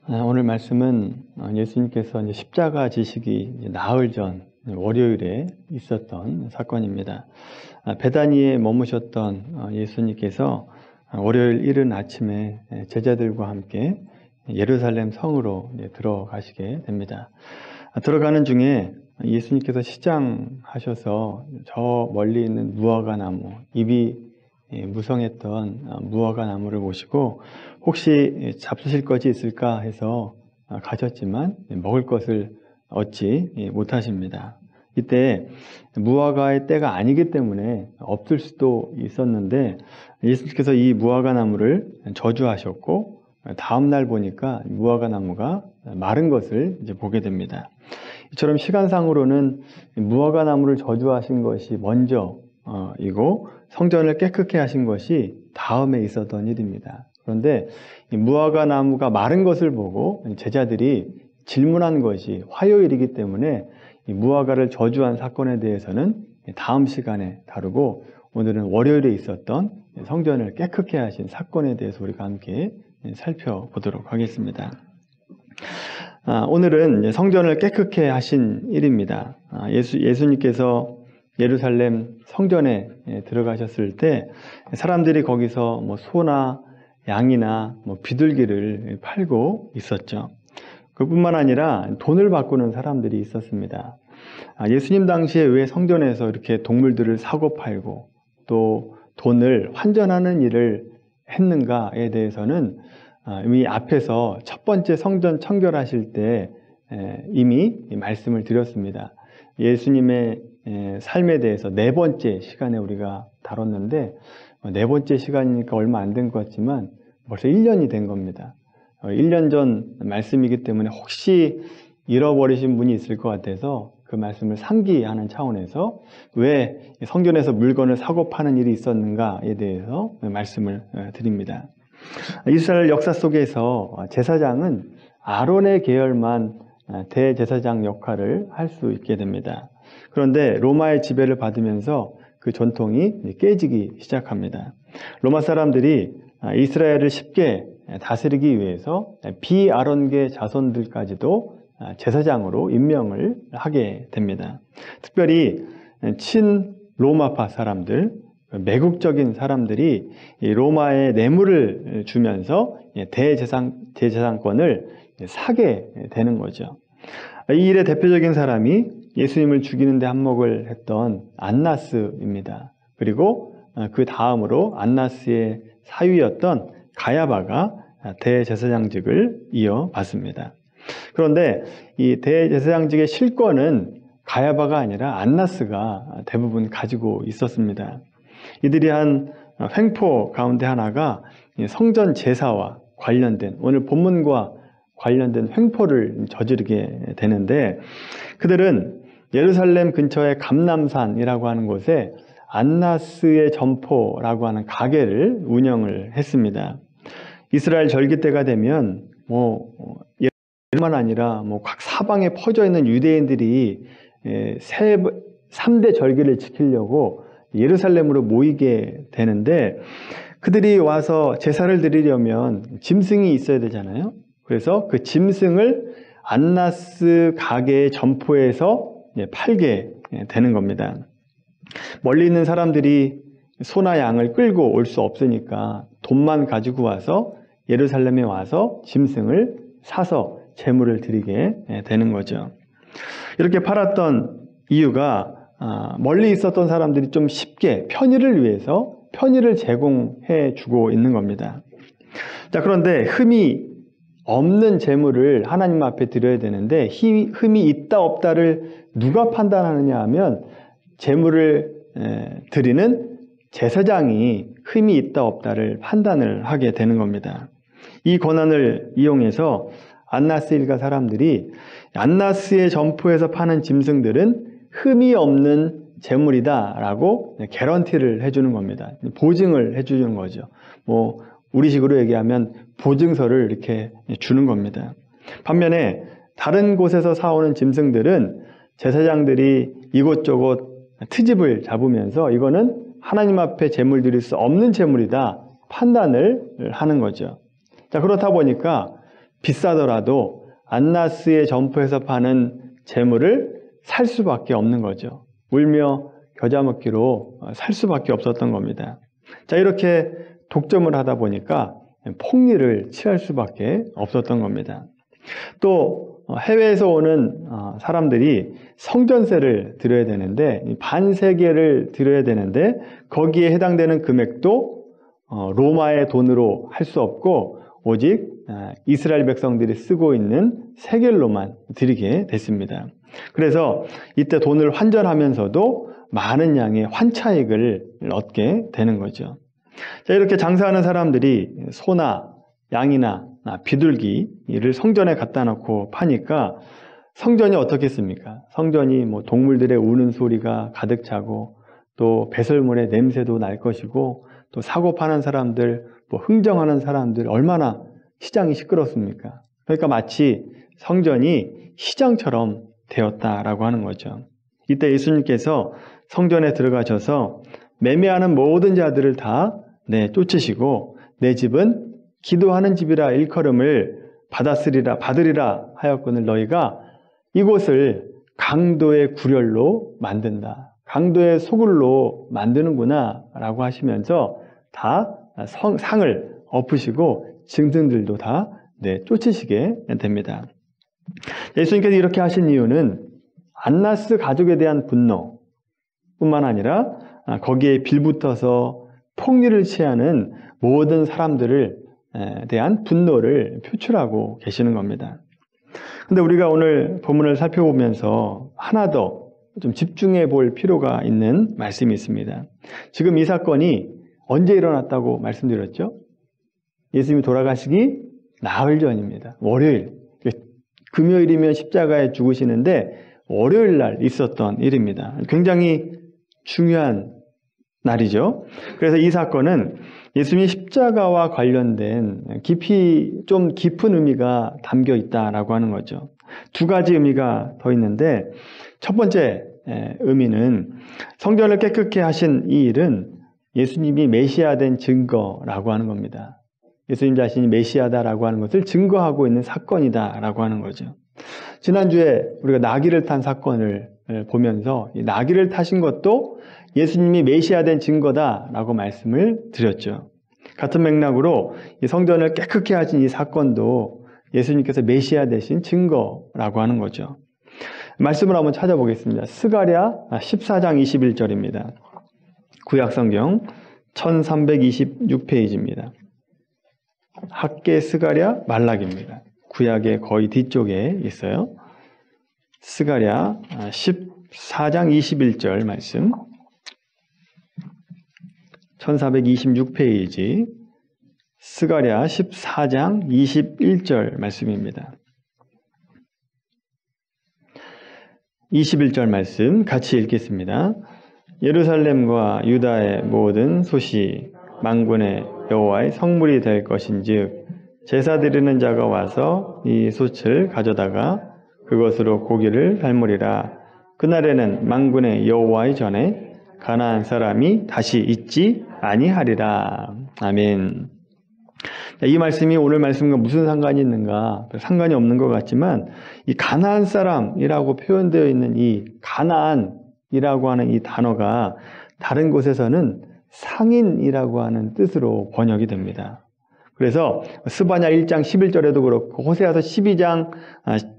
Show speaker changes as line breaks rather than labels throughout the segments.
오늘 말씀은 예수님께서 이제 십자가 지시기 나흘 전 월요일에 있었던 사건입니다. 베다니에 머무셨던 예수님께서 월요일 이른 아침에 제자들과 함께 예루살렘 성으로 들어가시게 됩니다. 들어가는 중에 예수님께서 시장하셔서 저 멀리 있는 무화과 나무, 잎이 무성했던 무화과 나무를 보시고 혹시 잡수실 것이 있을까 해서 가셨지만 먹을 것을 얻지 못하십니다. 이때 무화과의 때가 아니기 때문에 없을 수도 있었는데 예수님께서 이 무화과 나무를 저주하셨고 다음 날 보니까 무화과 나무가 마른 것을 이제 보게 됩니다. 이처럼 시간상으로는 무화과 나무를 저주하신 것이 먼저 이고 성전을 깨끗게 하신 것이 다음에 있었던 일입니다. 그런데 이 무화과 나무가 마른 것을 보고 제자들이 질문한 것이 화요일이기 때문에 이 무화과를 저주한 사건에 대해서는 다음 시간에 다루고 오늘은 월요일에 있었던 성전을 깨끗게 하신 사건에 대해서 우리가 함께 살펴보도록 하겠습니다. 오늘은 성전을 깨끗게 하신 일입니다. 예수님께서 예루살렘 성전에 들어가셨을 때 사람들이 거기서 소나 양이나 비둘기를 팔고 있었죠. 그뿐만 아니라 돈을 바꾸는 사람들이 있었습니다. 예수님 당시에 왜 성전에서 이렇게 동물들을 사고 팔고 또 돈을 환전하는 일을 했는가에 대해서는 이미 앞에서 첫 번째 성전 청결하실 때 이미 말씀을 드렸습니다. 예수님의 삶에 대해서 네 번째 시간에 우리가 다뤘는데 네 번째 시간이니까 얼마 안 된 것 같지만 벌써 1년이 된 겁니다. 1년 전 말씀이기 때문에 혹시 잃어버리신 분이 있을 것 같아서 그 말씀을 상기하는 차원에서 왜 성전에서 물건을 사고 파는 일이 있었는가에 대해서 말씀을 드립니다. 이스라엘 역사 속에서 제사장은 아론의 계열만 대제사장 역할을 할 수 있게 됩니다. 그런데 로마의 지배를 받으면서 그 전통이 깨지기 시작합니다. 로마 사람들이 이스라엘을 쉽게 다스리기 위해서 비아론계 자손들까지도 제사장으로 임명을 하게 됩니다. 특별히 친로마파 사람들, 매국적인 사람들이 로마에 뇌물을 주면서 대제사장권을 사게 되는 거죠. 이 일의 대표적인 사람이 예수님을 죽이는 데 한몫을 했던 안나스입니다. 그리고 그 다음으로 안나스의 사위였던 가야바가 대제사장직을 이어받습니다. 그런데 이 대제사장직의 실권은 가야바가 아니라 안나스가 대부분 가지고 있었습니다. 이들이 한 횡포 가운데 하나가 성전 제사와 관련된 오늘 본문과 관련된 횡포를 저지르게 되는데 그들은 예루살렘 근처의 감람산이라고 하는 곳에 안나스의 점포라고 하는 가게를 운영을 했습니다. 이스라엘 절기 때가 되면 예루살렘만 아니라 각 사방에 퍼져 있는 유대인들이 3대 절기를 지키려고 예루살렘으로 모이게 되는데 그들이 와서 제사를 드리려면 짐승이 있어야 되잖아요. 그래서 그 짐승을 안나스 가게의 점포에서 팔게 되는 겁니다. 멀리 있는 사람들이 소나 양을 끌고 올 수 없으니까 돈만 가지고 와서 예루살렘에 와서 짐승을 사서 제물을 드리게 되는 거죠. 이렇게 팔았던 이유가 멀리 있었던 사람들이 좀 쉽게 편의를 위해서 편의를 제공해 주고 있는 겁니다. 자, 그런데 흠이 없는 제물을 하나님 앞에 드려야 되는데 흠이 있다 없다를 누가 판단하느냐 하면 제물을 드리는 제사장이 흠이 있다 없다를 판단을 하게 되는 겁니다. 이 권한을 이용해서 안나스 일가 사람들이 안나스의 점포에서 파는 짐승들은 흠이 없는 제물이다라고 개런티를 해주는 겁니다. 보증을 해주는 거죠. 우리식으로 얘기하면 보증서를 이렇게 주는 겁니다. 반면에 다른 곳에서 사오는 짐승들은 제사장들이 이곳저곳 트집을 잡으면서 이거는 하나님 앞에 제물 드릴 수 없는 제물이다 판단을 하는 거죠. 자, 그렇다 보니까 비싸더라도 안나스의 점포에서 파는 재물을 살 수밖에 없는 거죠. 울며 겨자 먹기로 살 수밖에 없었던 겁니다. 자, 이렇게 독점을 하다 보니까 폭리를 취할 수밖에 없었던 겁니다. 또 해외에서 오는 사람들이 성전세를 드려야 되는데, 반세계를 드려야 되는데 거기에 해당되는 금액도 로마의 돈으로 할 수 없고 오직 이스라엘 백성들이 쓰고 있는 세겔로만 드리게 됐습니다. 그래서 이때 돈을 환전하면서도 많은 양의 환차익을 얻게 되는 거죠. 자, 이렇게 장사하는 사람들이 소나 양이나 비둘기를 성전에 갖다 놓고 파니까 성전이 어떻겠습니까? 성전이 뭐 동물들의 우는 소리가 가득 차고 또 배설물의 냄새도 날 것이고 또 사고 파는 사람들, 뭐 흥정하는 사람들 얼마나 시장이 시끄럽습니까? 그러니까 마치 성전이 시장처럼 되었다라고 하는 거죠. 이때 예수님께서 성전에 들어가셔서 매매하는 모든 자들을 다 쫓으시고 내 집은 기도하는 집이라 일컬음을 받으리라 하였거늘 너희가 이곳을 강도의 구렬로 만든다. 강도의 소굴로 만드는구나 라고 하시면서 다 상을 엎으시고 증승들도 다 쫓으시게 됩니다. 예수님께서 이렇게 하신 이유는 안나스 가족에 대한 분노뿐만 아니라 거기에 빌붙어서 폭리를 취하는 모든 사람들을 대한 분노를 표출하고 계시는 겁니다. 근데 우리가 오늘 본문을 살펴보면서 하나 더 좀 집중해 볼 필요가 있는 말씀이 있습니다. 지금 이 사건이 언제 일어났다고 말씀드렸죠? 예수님이 돌아가시기 나흘 전입니다. 월요일. 금요일이면 십자가에 죽으시는데 월요일 날 있었던 일입니다. 굉장히 중요한 날이죠. 그래서 이 사건은 예수님이 십자가와 관련된 좀 깊은 의미가 담겨 있다라고 하는 거죠. 두 가지 의미가 더 있는데 첫 번째 의미는 성전을 깨끗게 하신 이 일은 예수님이 메시아된 증거라고 하는 겁니다. 예수님 자신이 메시아다라고 하는 것을 증거하고 있는 사건이다라고 하는 거죠. 지난주에 우리가 나귀를 탄 사건을 보면서 이 나귀를 타신 것도 예수님이 메시아된 증거다라고 말씀을 드렸죠. 같은 맥락으로 이 성전을 깨끗게 하신 이 사건도 예수님께서 메시아 되신 증거라고 하는 거죠. 말씀을 한번 찾아보겠습니다. 스가랴 14장 21절입니다. 구약성경 1326페이지입니다. 학계 스가랴 말락입니다. 구약의 거의 뒤쪽에 있어요. 스가랴 14장 21절 말씀 1426페이지 스가랴 14장 21절 말씀입니다. 21절 말씀 같이 읽겠습니다. 예루살렘과 유다의 모든 솥이 만군의 여호와의 성물이 될 것인즉 제사 드리는 자가 와서 이 솥을 가져다가 그것으로 고기를 삶으리라. 그날에는 만군의 여호와의 전에 가나안 사람이 다시 있지 아니하리라. 아멘. 이 말씀이 오늘 말씀과 무슨 상관이 있는가? 상관이 없는 것 같지만 이 가나안 사람이라고 표현되어 있는 이 가나안이라고 하는 이 단어가 다른 곳에서는 상인이라고 하는 뜻으로 번역이 됩니다. 그래서 스바냐 1장 11절에도 그렇고 호세아서 12장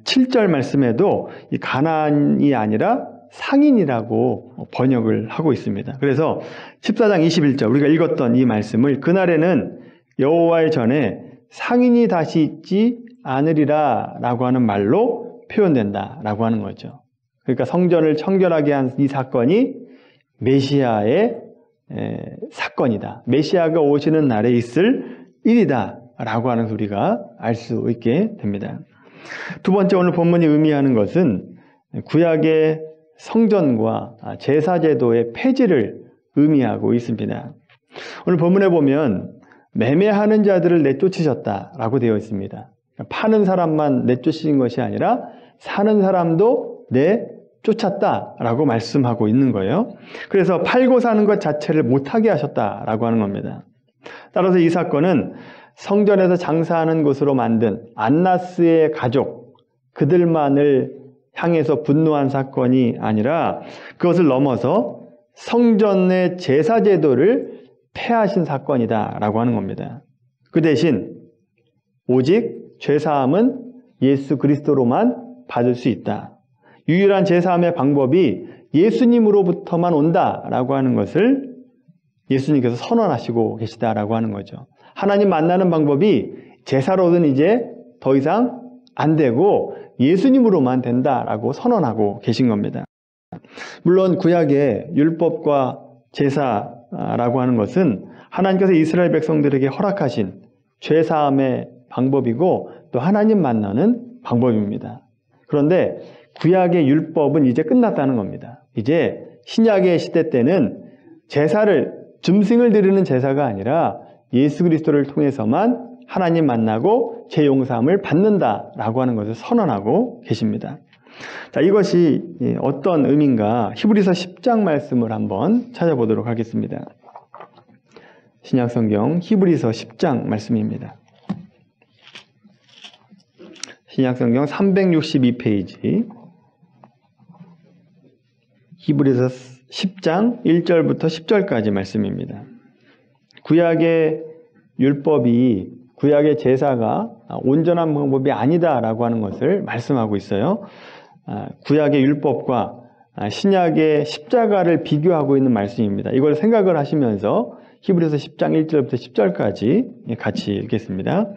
7절 말씀에도 이 가나안이 아니라 상인이라고 번역을 하고 있습니다. 그래서 14장 21절 우리가 읽었던 이 말씀을 그날에는 여호와의 전에 상인이 다시 있지 않으리라 라고 하는 말로 표현된다 라고 하는 거죠. 그러니까 성전을 청결하게 한 이 사건이 메시아의 사건이다. 메시아가 오시는 날에 있을 일이다 라고 하는 우리가 알 수 있게 됩니다. 두 번째 오늘 본문이 의미하는 것은 구약의 성전과 제사제도의 폐지를 의미하고 있습니다. 오늘 본문에 보면 매매하는 자들을 내쫓으셨다라고 되어 있습니다. 파는 사람만 내쫓으신 것이 아니라 사는 사람도 내쫓았다라고 말씀하고 있는 거예요. 그래서 팔고 사는 것 자체를 못하게 하셨다라고 하는 겁니다. 따라서 이 사건은 성전에서 장사하는 곳으로 만든 안나스의 가족, 그들만을 향해서 분노한 사건이 아니라 그것을 넘어서 성전의 제사 제도를 폐하신 사건이다라고 하는 겁니다. 그 대신 오직 죄사함은 예수 그리스도로만 받을 수 있다. 유일한 죄사함의 방법이 예수님으로부터만 온다라고 하는 것을 예수님께서 선언하시고 계시다라고 하는 거죠. 하나님 만나는 방법이 제사로는 이제 더 이상 안 되고 예수님으로만 된다라고 선언하고 계신 겁니다. 물론 구약의 율법과 제사라고 하는 것은 하나님께서 이스라엘 백성들에게 허락하신 죄사함의 방법이고 또 하나님 만나는 방법입니다. 그런데 구약의 율법은 이제 끝났다는 겁니다. 이제 신약의 시대 때는 제사를, 짐승을 드리는 제사가 아니라 예수 그리스도를 통해서만 하나님 만나고 죄 용서함을 받는다라고 하는 것을 선언하고 계십니다. 자, 이것이 어떤 의미인가 히브리서 10장 말씀을 한번 찾아보도록 하겠습니다. 신약성경 히브리서 10장 말씀입니다. 신약성경 362페이지 히브리서 10장 1절부터 10절까지 말씀입니다. 구약의 율법이, 구약의 제사가 온전한 방법이 아니다라고 하는 것을 말씀하고 있어요. 구약의 율법과 신약의 십자가를 비교하고 있는 말씀입니다. 이걸 생각을 하시면서 히브리서 10장 1절부터 10절까지 같이 읽겠습니다.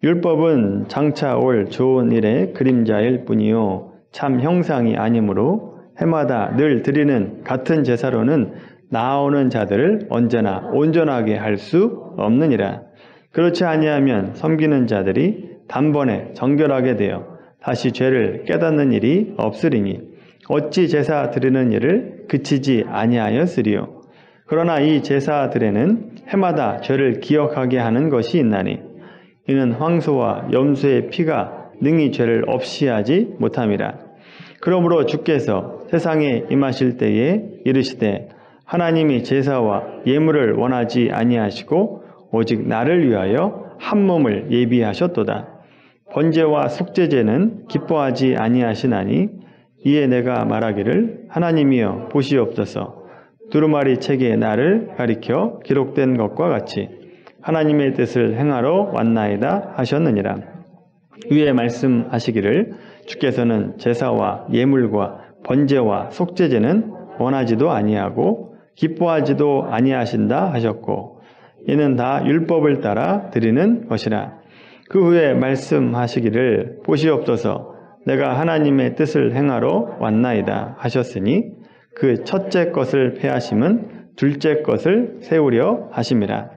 율법은 장차 올 좋은 일의 그림자일 뿐이요 참 형상이 아니므로 해마다 늘 드리는 같은 제사로는 나아오는 자들을 언제나 온전하게 할 수 없느니라. 그렇지 아니하면 섬기는 자들이 단번에 정결하게 되어 다시 죄를 깨닫는 일이 없으리니 어찌 제사 드리는 일을 그치지 아니하였으리요. 그러나 이 제사들에는 해마다 죄를 기억하게 하는 것이 있나니 이는 황소와 염소의 피가 능히 죄를 없이 하지 못함이라. 그러므로 주께서 세상에 임하실 때에 이르시되 하나님이 제사와 예물을 원하지 아니하시고 오직 나를 위하여 한 몸을 예비하셨도다. 번제와 속죄제는 기뻐하지 아니하시나니 이에 내가 말하기를 하나님이여 보시옵소서. 두루마리 책에 나를 가리켜 기록된 것과 같이 하나님의 뜻을 행하러 왔나이다 하셨느니라. 위에 말씀하시기를 주께서는 제사와 예물과 번제와 속죄제는 원하지도 아니하고 기뻐하지도 아니하신다 하셨고 이는 다 율법을 따라 드리는 것이라. 그 후에 말씀하시기를 보시옵소서 내가 하나님의 뜻을 행하러 왔나이다 하셨으니 그 첫째 것을 폐하심은 둘째 것을 세우려 하심이라.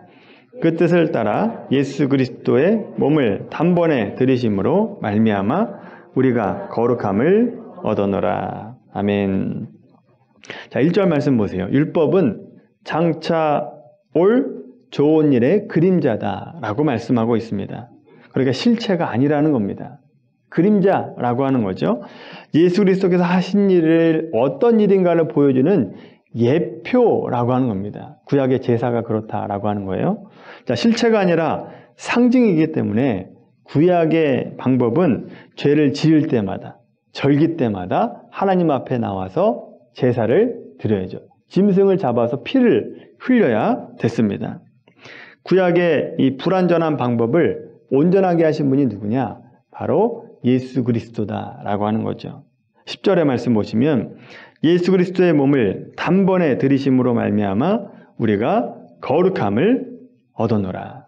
그 뜻을 따라 예수 그리스도의 몸을 단번에 들이심으로 말미암아 우리가 거룩함을 얻어노라. 아멘. 자, 1절 말씀 보세요. 율법은 장차 올 좋은 일의 그림자다라고 말씀하고 있습니다. 그러니까 실체가 아니라는 겁니다. 그림자라고 하는 거죠. 예수 그리스도께서 하신 일을 어떤 일인가를 보여주는 예표라고 하는 겁니다. 구약의 제사가 그렇다라고 하는 거예요. 자, 실체가 아니라 상징이기 때문에 구약의 방법은 죄를 지을 때마다, 절기 때마다 하나님 앞에 나와서 제사를 드려야죠. 짐승을 잡아서 피를 흘려야 됐습니다. 구약의 이 불완전한 방법을 온전하게 하신 분이 누구냐? 바로 예수 그리스도다라고 하는 거죠. 10절의 말씀 보시면 예수 그리스도의 몸을 단번에 들이심으로 말미암아 우리가 거룩함을 얻어노라.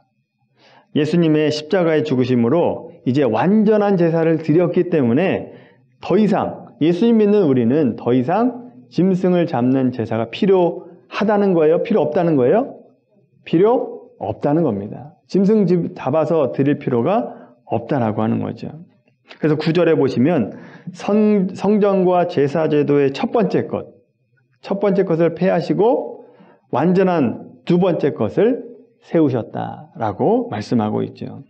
예수님의 십자가의 죽으심으로 이제 완전한 제사를 드렸기 때문에 더 이상 예수님 믿는 우리는 더 이상 짐승을 잡는 제사가 필요하다는 거예요? 필요 없다는 거예요? 필요 없다는 겁니다. 짐승 잡아서 드릴 필요가 없다라고 하는 거죠. 그래서 9절에 보시면 성전과 제사제도의 첫 번째 것을 폐하시고 완전한 두 번째 것을 세우셨다라고 말씀하고 있죠.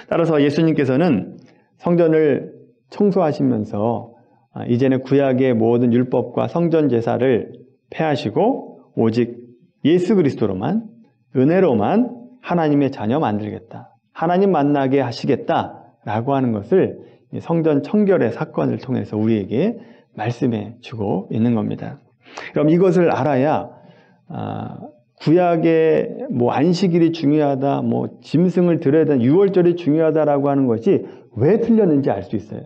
따라서 예수님께서는 성전을 청소하시면서 이제는 구약의 모든 율법과 성전 제사를 폐하시고 오직 예수 그리스도로만, 은혜로만 하나님의 자녀 만들겠다. 하나님 만나게 하시겠다라고 하는 것을 성전 청결의 사건을 통해서 우리에게 말씀해 주고 있는 겁니다. 그럼 이것을 알아야 구약의 안식일이 중요하다, 짐승을 드려야 되는 유월절이 중요하다라고 하는 것이 왜 틀렸는지 알 수 있어요.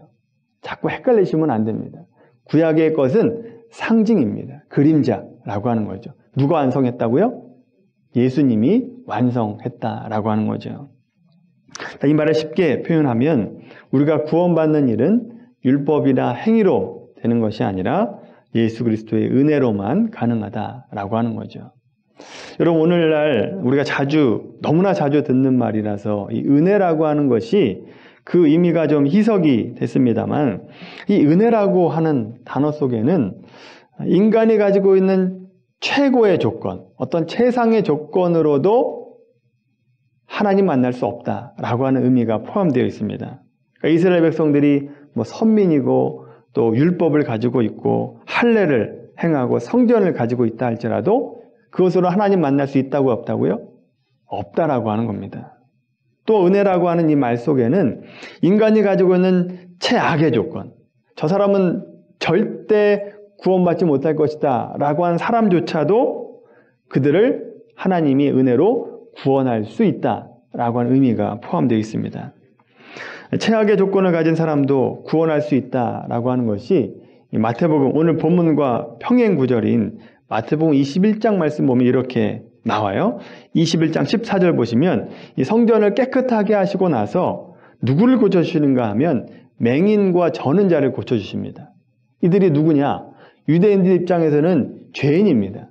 자꾸 헷갈리시면 안 됩니다. 구약의 것은 상징입니다. 그림자라고 하는 거죠. 누가 완성했다고요? 예수님이 완성했다라고 하는 거죠. 이 말을 쉽게 표현하면 우리가 구원받는 일은 율법이나 행위로 되는 것이 아니라 예수 그리스도의 은혜로만 가능하다라고 하는 거죠. 여러분, 오늘날 우리가 너무나 자주 듣는 말이라서 이 은혜라고 하는 것이 그 의미가 좀 희석이 됐습니다만, 이 은혜라고 하는 단어 속에는 인간이 가지고 있는 최고의 조건, 어떤 최상의 조건으로도 하나님 만날 수 없다라고 하는 의미가 포함되어 있습니다. 그러니까 이스라엘 백성들이 선민이고 또 율법을 가지고 있고 할례를 행하고 성전을 가지고 있다 할지라도 그것으로 하나님 만날 수 있다고 없다고요? 없다라고 하는 겁니다. 또 은혜라고 하는 이 말 속에는 인간이 가지고 있는 최악의 조건, 저 사람은 절대 구원받지 못할 것이다 라고 하는 사람조차도 그들을 하나님이 은혜로 구원할 수 있다라고 하는 의미가 포함되어 있습니다. 최악의 조건을 가진 사람도 구원할 수 있다라고 하는 것이 마태복음, 오늘 본문과 평행 구절인 마태복음 21장 말씀 보면 이렇게 나와요. 21장 14절 보시면 이 성전을 깨끗하게 하시고 나서 누구를 고쳐주시는가 하면 맹인과 저는 자를 고쳐주십니다. 이들이 누구냐? 유대인들 입장에서는 죄인입니다.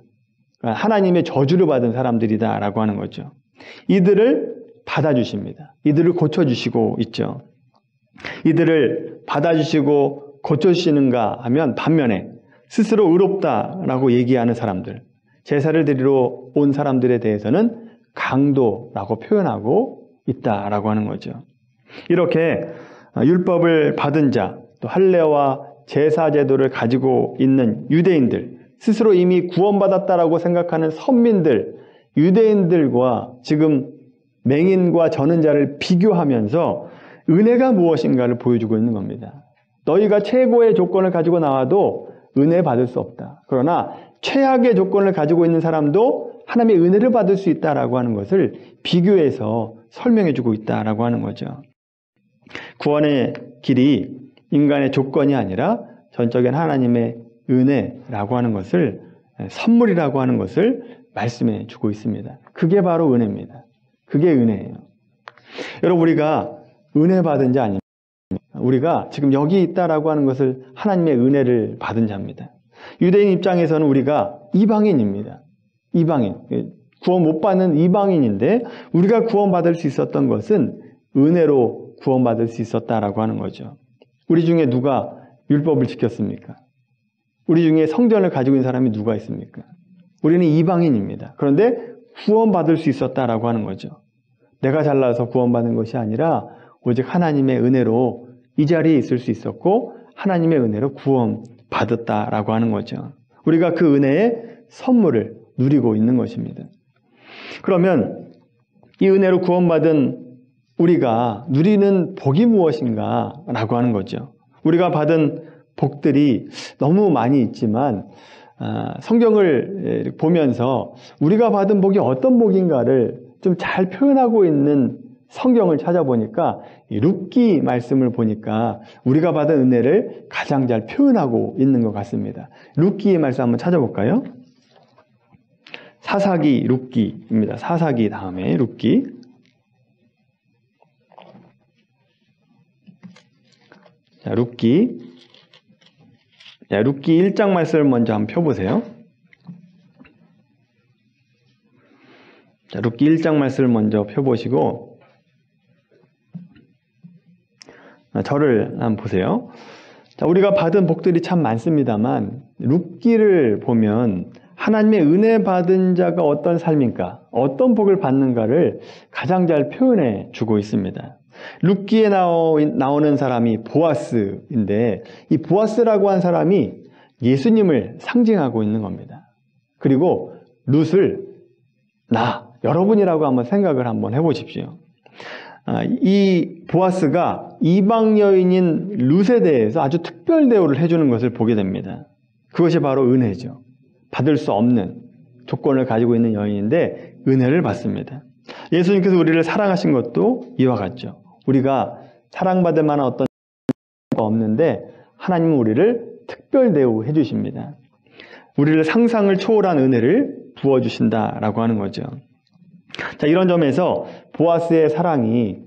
하나님의 저주를 받은 사람들이다라고 하는 거죠. 이들을 받아주십니다. 이들을 고쳐주시고 있죠. 이들을 받아주시고 고쳐주시는가 하면 반면에 스스로 의롭다라고 얘기하는 사람들, 제사를 드리러 온 사람들에 대해서는 강도라고 표현하고 있다라고 하는 거죠. 이렇게 율법을 받은 자, 또 할례와 제사 제도를 가지고 있는 유대인들, 스스로 이미 구원받았다라고 생각하는 선민들, 유대인들과 지금 맹인과 저는 자를 비교하면서 은혜가 무엇인가를 보여주고 있는 겁니다. 너희가 최고의 조건을 가지고 나와도 은혜 받을 수 없다. 그러나 최악의 조건을 가지고 있는 사람도 하나님의 은혜를 받을 수 있다라고 하는 것을 비교해서 설명해주고 있다라고 하는 거죠. 구원의 길이 인간의 조건이 아니라 전적인 하나님의 은혜라고 하는 것을, 선물이라고 하는 것을 말씀해 주고 있습니다. 그게 바로 은혜입니다. 그게 은혜예요. 여러분, 우리가 은혜 받은 자 아닙니까? 우리가 지금 여기 있다라고 하는 것을 하나님의 은혜를 받은 자입니다. 유대인 입장에서는 우리가 이방인입니다. 이방인, 구원 못 받는 이방인인데 우리가 구원받을 수 있었던 것은 은혜로 구원받을 수 있었다라고 하는 거죠. 우리 중에 누가 율법을 지켰습니까? 우리 중에 성전을 가지고 있는 사람이 누가 있습니까? 우리는 이방인입니다. 그런데 구원받을 수 있었다라고 하는 거죠. 내가 잘나서 구원받은 것이 아니라 오직 하나님의 은혜로 이 자리에 있을 수 있었고 하나님의 은혜로 구원받았다라고 하는 거죠. 우리가 그 은혜의 선물을 누리고 있는 것입니다. 그러면 이 은혜로 구원받은 우리가 누리는 복이 무엇인가 라고 하는 거죠. 우리가 받은 복들이 너무 많이 있지만 성경을 보면서 우리가 받은 복이 어떤 복인가를 좀 잘 표현하고 있는 성경을 찾아보니까 이 룻기 말씀을 보니까 우리가 받은 은혜를 가장 잘 표현하고 있는 것 같습니다. 룻기의 말씀 한번 찾아볼까요? 사사기 룻기입니다. 사사기 다음에 룻기. 자, 룻기 1장 말씀을 먼저 한번 펴보세요. 자, 룻기 1장 말씀을 먼저 펴보시고 저를 한번 보세요. 자, 우리가 받은 복들이 참 많습니다만 룻기를 보면 하나님의 은혜 받은 자가 어떤 삶인가, 어떤 복을 받는가를 가장 잘 표현해 주고 있습니다. 룻기에 나오는 사람이 보아스인데 이 보아스라고 한 사람이 예수님을 상징하고 있는 겁니다. 그리고 룻을 여러분이라고 한번 생각을 한번 해보십시오. 이 보아스가 이방 여인인 룻에 대해서 아주 특별 대우를 해주는 것을 보게 됩니다. 그것이 바로 은혜죠. 받을 수 없는 조건을 가지고 있는 여인인데 은혜를 받습니다. 예수님께서 우리를 사랑하신 것도 이와 같죠. 우리가 사랑받을 만한 어떤 가 없는데 하나님은 우리를 특별 대우해 주십니다. 우리를 상상을 초월한 은혜를 부어주신다라고 하는 거죠. 자, 이런 점에서 보아스의 사랑이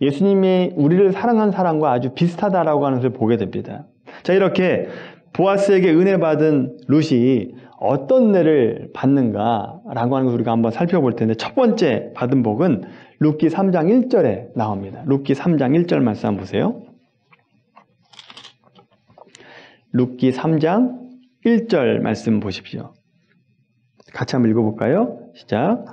예수님이 우리를 사랑한 사랑과 아주 비슷하다라고 하는 것을 보게 됩니다. 자, 이렇게 보아스에게 은혜 받은 룻이 어떤 은혜를 받는가라고 하는 것을 우리가 한번 살펴볼 텐데, 첫 번째 받은 복은 룻기 3장 1절에 나옵니다. 룻기 3장 1절 말씀 한번 보세요. 룻기 3장 1절 말씀 보십시오. 같이 한번 읽어볼까요? 시작.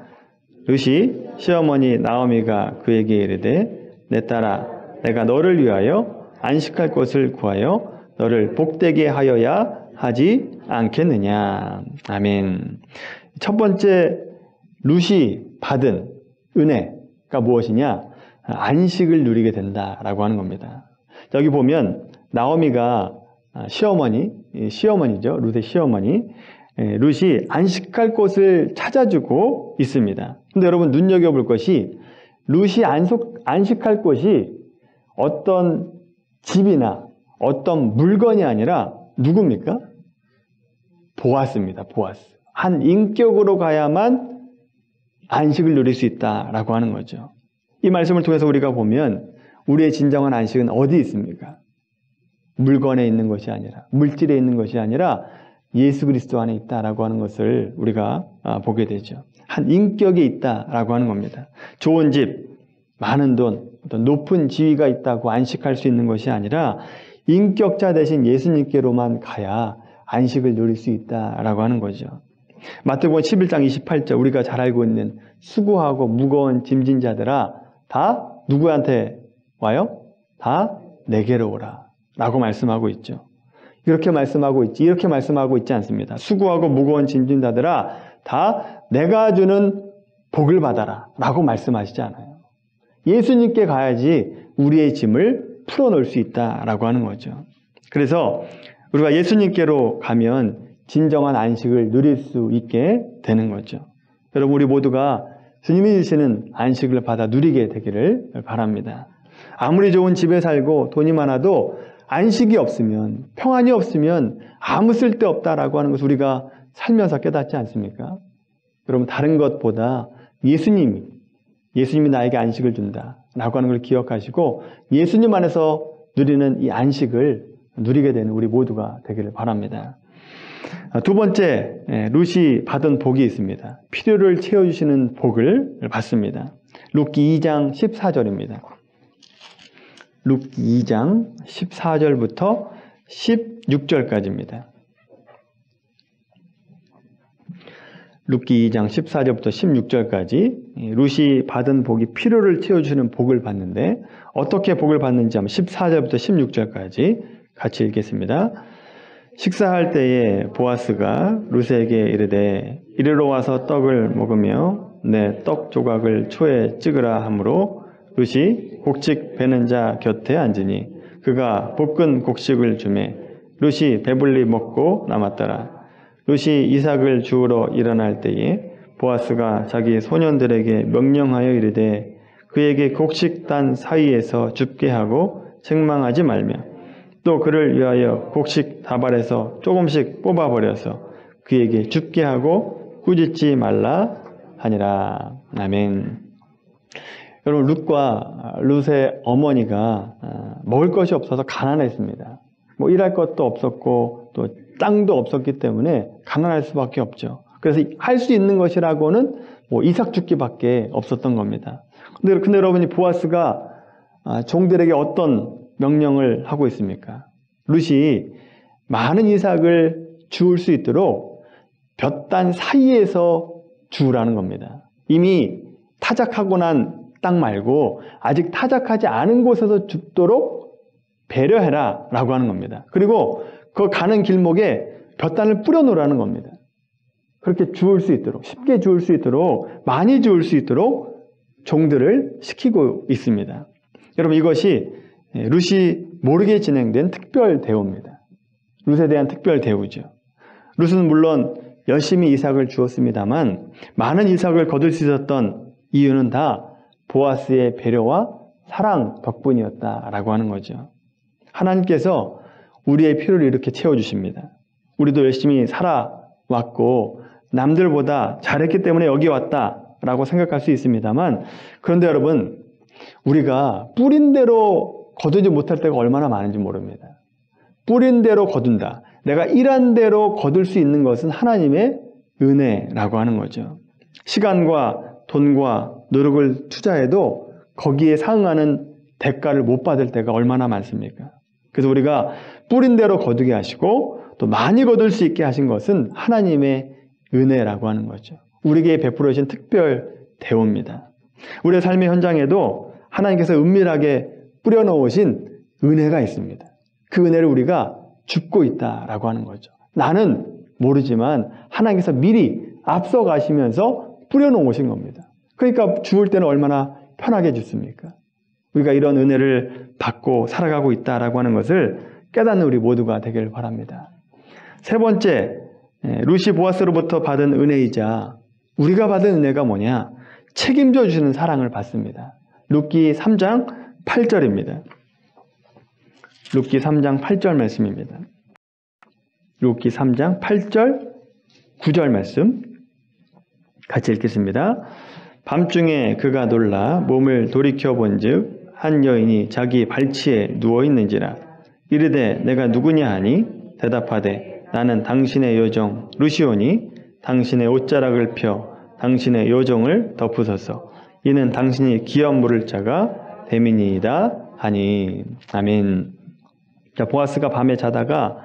룻이 시어머니 나오미가 그에게 이르되 내 딸아 내가 너를 위하여 안식할 곳을 구하여 너를 복되게 하여야 하지 않겠느냐. 아멘. 첫 번째 룻이 받은 은혜가 무엇이냐? 안식을 누리게 된다라고 하는 겁니다. 여기 보면 나오미가 시어머니죠. 룻의 시어머니. 룻이 안식할 곳을 찾아주고 있습니다. 근데 여러분 눈여겨볼 것이 룻이 안식할 곳이 어떤 집이나 어떤 물건이 아니라 누굽니까? 보아스입니다. 보아스. 한 인격으로 가야만 안식을 누릴 수 있다라고 하는 거죠. 이 말씀을 통해서 우리가 보면 우리의 진정한 안식은 어디 있습니까? 물건에 있는 것이 아니라, 물질에 있는 것이 아니라 예수 그리스도 안에 있다라고 하는 것을 우리가 보게 되죠. 한 인격이 있다라고 하는 겁니다. 좋은 집, 많은 돈, 어떤 높은 지위가 있다고 안식할 수 있는 것이 아니라 인격자 대신 예수님께로만 가야 안식을 누릴 수 있다라고 하는 거죠. 마태복음 11장 28절 우리가 잘 알고 있는 수고하고 무거운 짐진 자들아 다 누구한테 와요? 다 내게로 오라 라고 말씀하고 있죠. 이렇게 말씀하고 있지 않습니다. 수고하고 무거운 짐진 자들아 다 내가 주는 복을 받아라 라고 말씀하시지 않아요. 예수님께 가야지 우리의 짐을 풀어놓을 수 있다라고 하는 거죠. 그래서 우리가 예수님께로 가면 진정한 안식을 누릴 수 있게 되는 거죠. 여러분 우리 모두가 주님이 주시는 안식을 받아 누리게 되기를 바랍니다. 아무리 좋은 집에 살고 돈이 많아도 안식이 없으면, 평안이 없으면 아무 쓸데없다라고 하는 것을 우리가 살면서 깨닫지 않습니까? 여러분 다른 것보다 예수님이 나에게 안식을 준다라고 하는 걸 기억하시고 예수님 안에서 누리는 이 안식을 누리게 되는 우리 모두가 되기를 바랍니다. 두 번째, 룻이 받은 복이 있습니다. 필요를 채워주시는 복을 받습니다. 룻기 2장 14절입니다. 룻기 2장 14절부터 16절까지입니다. 룻기 2장 14절부터 16절까지 룻이 받은 복이 필요를 채워주시는 복을 받는데 어떻게 복을 받는지 한번 14절부터 16절까지 같이 읽겠습니다. 식사할 때에 보아스가 룻에게 이르되 이리로 와서 떡을 먹으며 내 떡 조각을 초에 찍으라 하므로 룻이 곡식 베는 자 곁에 앉으니 그가 볶은 곡식을 주매 룻이 배불리 먹고 남았더라. 룻이 이삭을 주우러 일어날 때에 보아스가 자기 소년들에게 명령하여 이르되 그에게 곡식단 사이에서 줍게 하고 책망하지 말며 또 그를 위하여 곡식 다발에서 조금씩 뽑아버려서 그에게 줍게 하고 꾸짖지 말라 하니라. 아멘. 여러분 룻의 어머니가 먹을 것이 없어서 가난했습니다. 뭐 일할 것도 없었고 또 땅도 없었기 때문에 가난할 수밖에 없죠. 그래서 할 수 있는 것이라고는 뭐 이삭 줍기밖에 없었던 겁니다. 근데 여러분이 보아스가 종들에게 어떤 명령을 하고 있습니까? 룻이 많은 이삭을 주울 수 있도록 볕단 사이에서 주우라는 겁니다. 이미 타작하고 난 땅 말고 아직 타작하지 않은 곳에서 줍도록 배려해라 라고 하는 겁니다. 그리고 그 가는 길목에 볕단을 뿌려 놓으라는 겁니다. 그렇게 주울 수 있도록, 쉽게 주울 수 있도록, 많이 주울 수 있도록 종들을 시키고 있습니다. 여러분, 이것이 룻이 모르게 진행된 특별 대우입니다. 룻에 대한 특별 대우죠. 룻은 물론 열심히 이삭을 주었습니다만 많은 이삭을 거둘 수 있었던 이유는 다 보아스의 배려와 사랑 덕분이었다라고 하는 거죠. 하나님께서 우리의 필요를 이렇게 채워주십니다. 우리도 열심히 살아왔고 남들보다 잘했기 때문에 여기 왔다라고 생각할 수 있습니다만, 그런데 여러분, 우리가 뿌린 대로 거두지 못할 때가 얼마나 많은지 모릅니다. 뿌린 대로 거둔다. 내가 일한 대로 거둘 수 있는 것은 하나님의 은혜라고 하는 거죠. 시간과 돈과 노력을 투자해도 거기에 상응하는 대가를 못 받을 때가 얼마나 많습니까? 그래서 우리가 뿌린 대로 거두게 하시고 또 많이 거둘 수 있게 하신 것은 하나님의 은혜라고 하는 거죠. 우리에게 베풀어 주신 특별 대우입니다. 우리의 삶의 현장에도 하나님께서 은밀하게 뿌려놓으신 은혜가 있습니다. 그 은혜를 우리가 줍고 있다라고 하는 거죠. 나는 모르지만 하나님께서 미리 앞서 가시면서 뿌려놓으신 겁니다. 그러니까 주울 때는 얼마나 편하게 줍습니까? 우리가 이런 은혜를 받고 살아가고 있다라고 하는 것을 깨닫는 우리 모두가 되길 바랍니다. 세 번째, 룻이 보아스로부터 받은 은혜이자 우리가 받은 은혜가 뭐냐? 책임져 주시는 사랑을 받습니다. 룻기 3장 8절입니다. 룻기 3장 8절 말씀입니다. 룻기 3장 8절 9절 말씀 같이 읽겠습니다. 밤중에 그가 놀라 몸을 돌이켜본즉 한 여인이 자기 발치에 누워있는지라. 이르되 내가 누구냐 하니 대답하되 나는 당신의 여종 룻이오니 당신의 옷자락을 펴 당신의 여종을 덮으소서. 이는 당신이 기업 물을 자가 됨이니이다 하니. 아멘. 자, 보아스가 밤에 자다가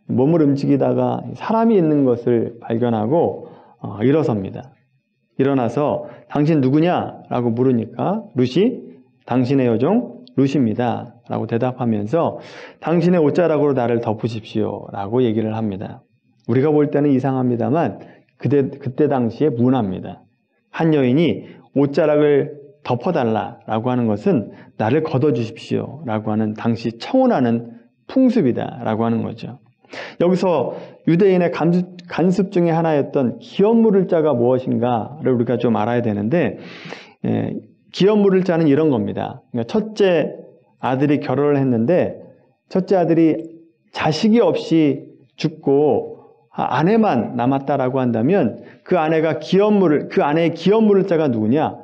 몸을 움직이다가 사람이 있는 것을 발견하고 일어섭니다. 일어나서 당신 누구냐? 라고 물으니까 룻이 당신의 여종 룻입니다. 라고 대답하면서 당신의 옷자락으로 나를 덮으십시오. 라고 얘기를 합니다. 우리가 볼 때는 이상합니다만 그때 당시에 문화입니다. 한 여인이 옷자락을 덮어달라라고 하는 것은 나를 걷어주십시오. 라고 하는 당시 청혼하는 풍습이다. 라고 하는 거죠. 여기서 유대인의 간습 중에 하나였던 기업 물을 자가 무엇인가를 우리가 좀 알아야 되는데, 기업 물을 자는 이런 겁니다. 그러니까 첫째 아들이 결혼을 했는데 첫째 아들이 자식이 없이 죽고 아내만 남았다라고 한다면 그 아내의 기업 물을 자가 누구냐?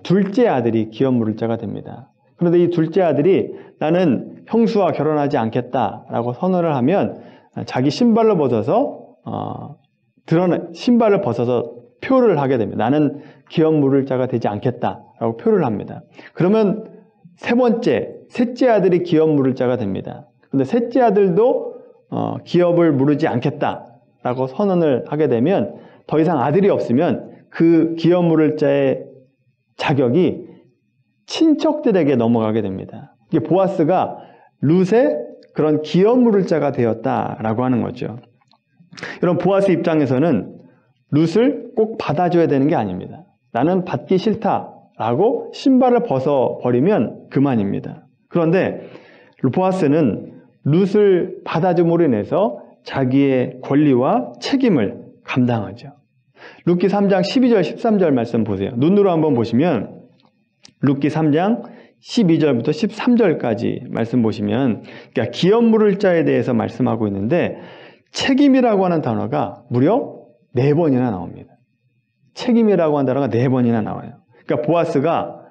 둘째 아들이 기업 물을 자가 됩니다. 그런데 이 둘째 아들이 나는 형수와 결혼하지 않겠다라고 선언을 하면 자기 신발을 벗어서 표를 하게 됩니다. 나는 기업 물을 자가 되지 않겠다라고 표를 합니다. 그러면 셋째 아들이 기업 물을 자가 됩니다. 그런데 셋째 아들도 기업을 물지 않겠다라고 선언을 하게 되면 더 이상 아들이 없으면 그 기업 물을 자의 자격이 친척들에게 넘어가게 됩니다. 이게 보아스가 룻의 그런 기업 물을 자가 되었다라고 하는 거죠. 여러분, 보아스 입장에서는 룻을 꼭 받아줘야 되는 게 아닙니다. 나는 받기 싫다라고 신발을 벗어버리면 그만입니다. 그런데 보아스는 룻을 받아줌으로 인해서 자기의 권리와 책임을 감당하죠. 룻기 3장 12절 13절 말씀 보세요. 눈으로 한번 보시면 룻기 3장 12절부터 13절까지 말씀 보시면, 그러니까 기업 물을 자에 대해서 말씀하고 있는데 책임이라고 하는 단어가 무려 4번이나 나옵니다. 책임이라고 하는 단어가 4번이나 나와요. 그러니까 보아스가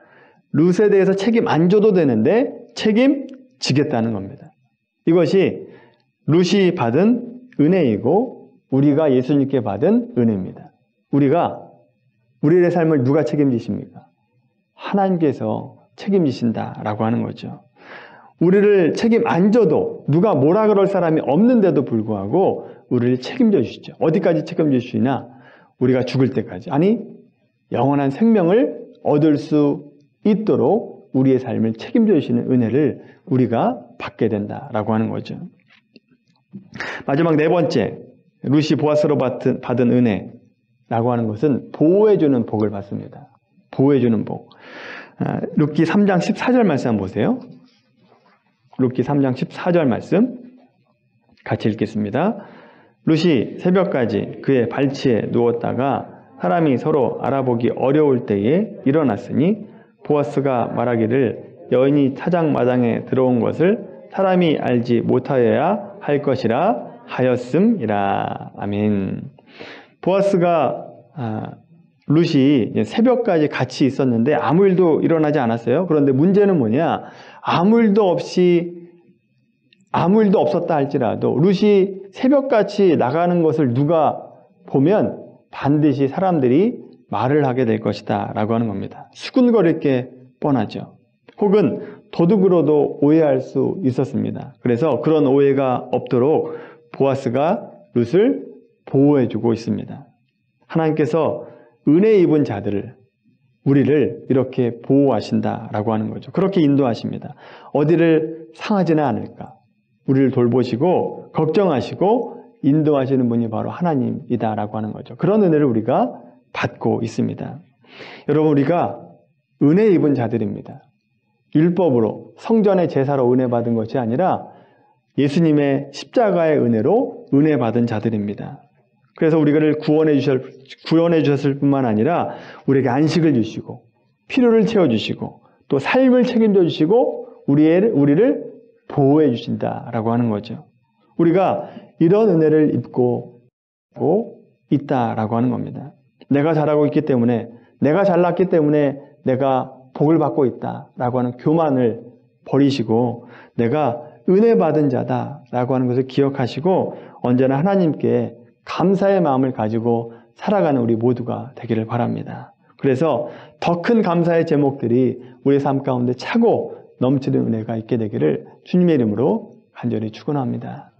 룻에 대해서 책임 안 져도 되는데 책임지겠다는 겁니다. 이것이 룻이 받은 은혜이고 우리가 예수님께 받은 은혜입니다. 우리의 삶을 누가 책임지십니까? 하나님께서 책임지신다라고 하는 거죠. 우리를 책임 안 져도 누가 뭐라 그럴 사람이 없는데도 불구하고 우리를 책임져 주시죠. 어디까지 책임져 주시나? 우리가 죽을 때까지. 아니, 영원한 생명을 얻을 수 있도록 우리의 삶을 책임져 주시는 은혜를 우리가 받게 된다라고 하는 거죠. 마지막 네 번째, 룻이 보아스로 받은 은혜. 라고 하는 것은 보호해주는 복을 받습니다. 보호해주는 복. 룻기 3장 14절 말씀 한번 보세요. 룻기 3장 14절 말씀 같이 읽겠습니다. 룻이 새벽까지 그의 발치에 누웠다가 사람이 서로 알아보기 어려울 때에 일어났으니 보아스가 말하기를 여인이 타작마당에 들어온 것을 사람이 알지 못하여야 할 것이라 하였음이라. 아멘. 보아스가 룻이 새벽까지 같이 있었는데 아무 일도 일어나지 않았어요. 그런데 문제는 뭐냐? 아무 일도 없었다 할지라도 룻이 새벽같이 나가는 것을 누가 보면 반드시 사람들이 말을 하게 될 것이다 라고 하는 겁니다. 수군거릴 게 뻔하죠. 혹은 도둑으로도 오해할 수 있었습니다. 그래서 그런 오해가 없도록 보아스가 룻을 보호해주고 있습니다. 하나님께서 은혜 입은 자들을, 우리를 이렇게 보호하신다라고 하는 거죠. 그렇게 인도하십니다. 어디를 상하지는 않을까. 우리를 돌보시고 걱정하시고 인도하시는 분이 바로 하나님이다라고 하는 거죠. 그런 은혜를 우리가 받고 있습니다. 여러분, 우리가 은혜 입은 자들입니다. 율법으로 성전의 제사로 은혜 받은 것이 아니라 예수님의 십자가의 은혜로 은혜 받은 자들입니다. 그래서 우리를 구원해 주셨을 뿐만 아니라 우리에게 안식을 주시고 필요를 채워주시고 또 삶을 책임져 주시고 우리를 보호해 주신다라고 하는 거죠. 우리가 이런 은혜를 입고 있다라고 하는 겁니다. 내가 잘하고 있기 때문에, 내가 잘났기 때문에 내가 복을 받고 있다라고 하는 교만을 버리시고 내가 은혜 받은 자다라고 하는 것을 기억하시고 언제나 하나님께 감사의 마음을 가지고 살아가는 우리 모두가 되기를 바랍니다. 그래서 더 큰 감사의 제목들이 우리의 삶 가운데 차고 넘치는 은혜가 있게 되기를 주님의 이름으로 간절히 축원합니다.